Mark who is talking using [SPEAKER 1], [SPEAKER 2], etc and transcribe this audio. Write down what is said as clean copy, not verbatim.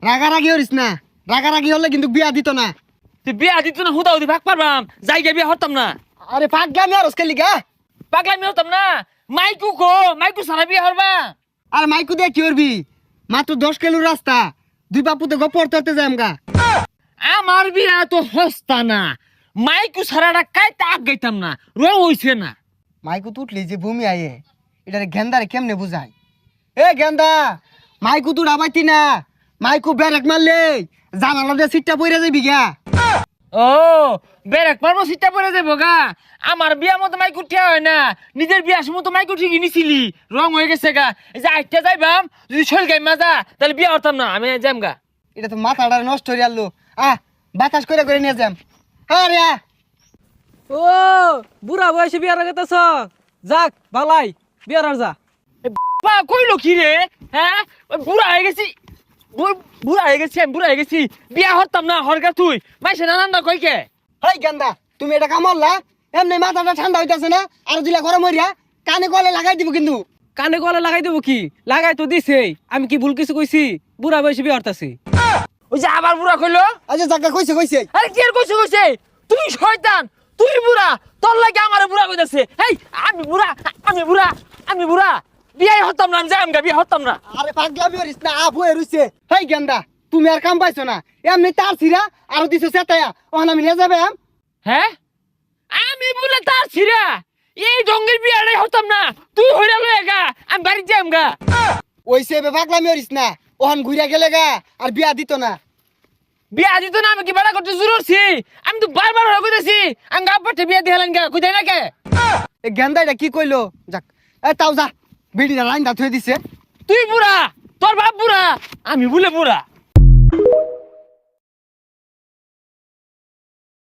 [SPEAKER 1] রাগারাগি হরিস না, রাগারাগি হলে কিন্তু বিয়া দিত না।
[SPEAKER 2] তুই বিয়া দিত না হুদা হুদি ভাগ পারবাম, জায়গা বিয়া হতাম না।
[SPEAKER 1] আরে পাগলামি আর ওসকে লিগা
[SPEAKER 2] পাগলামি হতাম না। মাইকু মাইকু সারা বিয়া হরবা।
[SPEAKER 1] আর মাইকু দিয়ে কি করবি? মাত্র 10 কিলো রাস্তা, দুই বাপুতে গো পড়তে যাই আমগা।
[SPEAKER 2] আমার বিয়া তো হস্তা না, মাইকু সারাটা কাইতে আগ গাইতাম না, রং হইছে না।
[SPEAKER 1] মাইকু তুটলি যে ভূমি আয়ে, এটারে গেন্দারে কেমনে বুঝাই? এ গেন্দা, মাইকু তুড়া পাইতি না, মাইকু ব্যারেক মারলে জানালা দিয়ে সিটটা পইরা যাবি গা।
[SPEAKER 2] ও বেরেক পারবো সিটটা পরে যাবো গা। আমার বিয়া মতো মাইকু ঠিয়া হয় না, নিজের বিয়ার সময় তো মাইকু ঠিকই নিছিলি, রং হয়ে গেছে গা। এই যে আইটা যাইবাম, যদি শরীর গাই মাজা তাহলে বিয়া হতাম না, আমি যাম গা।
[SPEAKER 1] এটা তো মাথাটা নষ্ট হয়ে আলো। বাতাস করে নিয়ে যাম। আরে
[SPEAKER 3] ও বুড়া বয়সে বিয়ার আগাতেছ, যাক বালাই বিয়ার আর যা।
[SPEAKER 2] বা কইলো কি রে? হ্যাঁ ওই বুড়া হয়ে গেছি, বুড়া হয়ে গেছি, আমি বুড়া হয়ে গেছি, বিয়া হতাম না হরগা তুই মাইসে নানান না কইকে।
[SPEAKER 1] হেই গেন্দা, তুমি এটা কামড়লা, এমনি মাথাটা ঠান্ডা হইতাছে না, আর দিলা গরম হইরা কানে গলে লাগাই দিব কিন্তু।
[SPEAKER 3] কানে গলে লাগাই দেবো কি? লাগাই তো দিছে, আমি কি ভুল কিছু কইছি? বুড়া বয়সে বিয়া হতাছি।
[SPEAKER 2] ওই যে আবার বুড়া কইলো।
[SPEAKER 1] আচ্ছা জায়গা কইছে
[SPEAKER 2] আরে কি আর কইছে তুই শয়তান, তুই বুড়া, তোর লাগে আমার বুড়া কইতাছে। এই আমি বুড়া বিয়াই হতাম না, আমি যাইম গা, বিয়া হতাম না।
[SPEAKER 1] আরে পাগলামি হরিস না, হয়ে রইছে। হেই গেন্দা, তুমি আর কাম পাইছো না, এমনি তার ছিড়া আর দিছো চেতায়া, ওখান আমি নিয়ে যাবে।
[SPEAKER 2] হ্যাঁ আমি বলে তার ছিড়া এই ডঙ্গের বিয়াটাই হতাম না, তুই হইরা লয়ে গা, আমি বাড়ি যাইম গা।
[SPEAKER 1] ওইসে পাগলামি হরিস না, ওখান ঘুরিয়া গেলে গা আর বিয়া দিত না।
[SPEAKER 2] বিয়া দিত না, আমি কি বাড়া করতে জুরছি? আমি তো বারবার হয়ে কইতাছি আমি গা পাঠে বিয়া দিলাম গা, কই দেয় না কে?
[SPEAKER 1] এ গেন্দা এটা কি কইলো? যাক এ তাও যা, বিড়িটা লাইন দা থুয়ে দিছে।
[SPEAKER 2] তুই বুড়া, তোর বাপ বুড়া, আমি বলে বুড়া।